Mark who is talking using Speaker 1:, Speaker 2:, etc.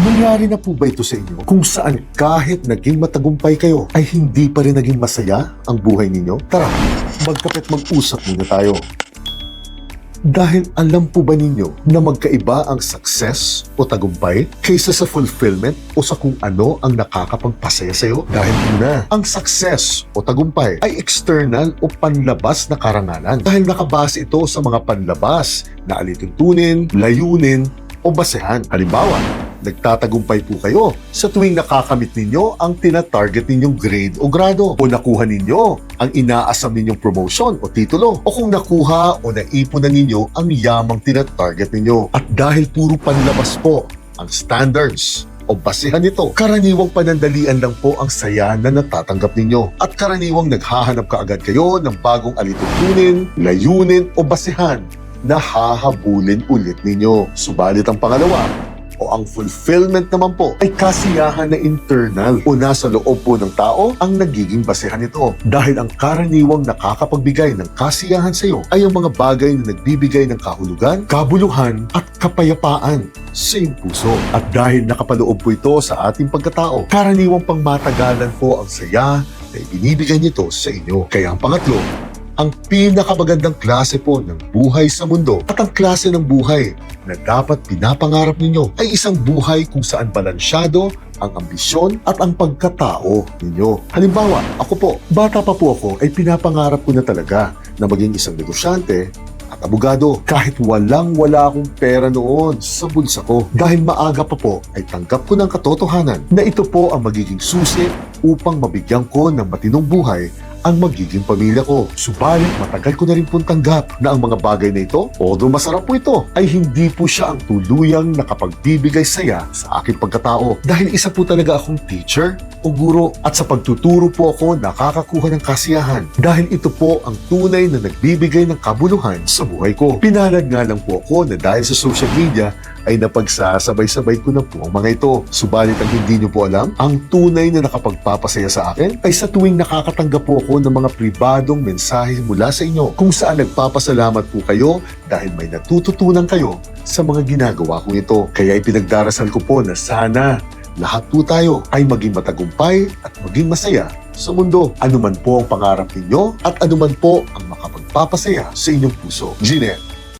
Speaker 1: Nangyari na po ba ito sa inyo kung saan kahit naging matagumpay kayo ay hindi pa rin naging masaya ang buhay ninyo? Tara, magkape't mag-usap muna tayo. Dahil alam po ba ninyo na magkaiba ang success o tagumpay kaysa sa fulfillment o sa kung ano ang nakakapagpasaya sa iyo? Dahil una, ang success o tagumpay ay external o panlabas na karangalan. Dahil nakabase ito sa mga panlabas na alituntunin, layunin o basehan. Halimbawa, nagtatagumpay po kayo sa tuwing nakakamit ninyo ang tina-target ninyong grade o grado, o nakuha ninyo ang inaasam ninyong promotion o titulo, o kung nakuha o naipunan ninyo ang yamang tina-target ninyo. At dahil puro panlabas po ang standards o basehan nito, karaniwang panandalian lang po ang saya na natatanggap ninyo. At karaniwang naghahanap kaagad kayo ng bagong alituntunin, layunin o basehan na hahabulin ulit ninyo. Subalit ang pangalawa, o ang fulfillment naman po, ay kasiyahan na internal o nasa loob po ng tao ang nagiging basehan nito. Dahil ang karaniwang nakakapagbigay ng kasiyahan sa iyo ay ang mga bagay na nagbibigay ng kahulugan, kabuluhan at kapayapaan sa iyong puso. At dahil nakapaloob po ito sa ating pagkatao, karaniwang pangmatagalan po ang saya na ibinibigay nito sa inyo. Kaya ang pangatlo, ang pinakamagandang klase po ng buhay sa mundo at ang klase ng buhay na dapat pinapangarap ninyo ay isang buhay kung saan balansyado ang ambisyon at ang pagkatao ninyo. Halimbawa, ako po, bata pa po ako ay pinapangarap ko na talaga na maging isang negosyante at abogado kahit wala akong pera noon sa bulsa ko. Dahil maaga pa po ay tanggap ko ng katotohanan na ito po ang magiging susi upang mabigyan ko ng matinong buhay ang magiging pamilya ko. Subalit matagal ko na rin pong tanggap na ang mga bagay na ito, although masarap po ito, ay hindi po siya ang tuluyang nakapagbibigay saya sa aking pagkatao. Dahil isa po talaga akong teacher o guro at sa pagtuturo po ako nakakakuha ng kasiyahan. Dahil ito po ang tunay na nagbibigay ng kabuluhan sa buhay ko. Pinalad nga lang po ako na dahil sa social media ay napagsasabay-sabay ko na po ang mga ito. Subalit ang hindi nyo po alam, ang tunay na nakapagpapasaya sa akin ay sa tuwing nakakatanggap po ako ng mga pribadong mensahe mula sa inyo kung saan nagpapasalamat po kayo dahil may natututunan kayo sa mga ginagawa kong ito. Kaya ipinagdarasal ko po na sana lahat po tayo ay maging matagumpay at maging masaya sa mundo. Anuman po ang pangarap ninyo at anuman po ang makapagpapasaya sa inyong puso. Gine.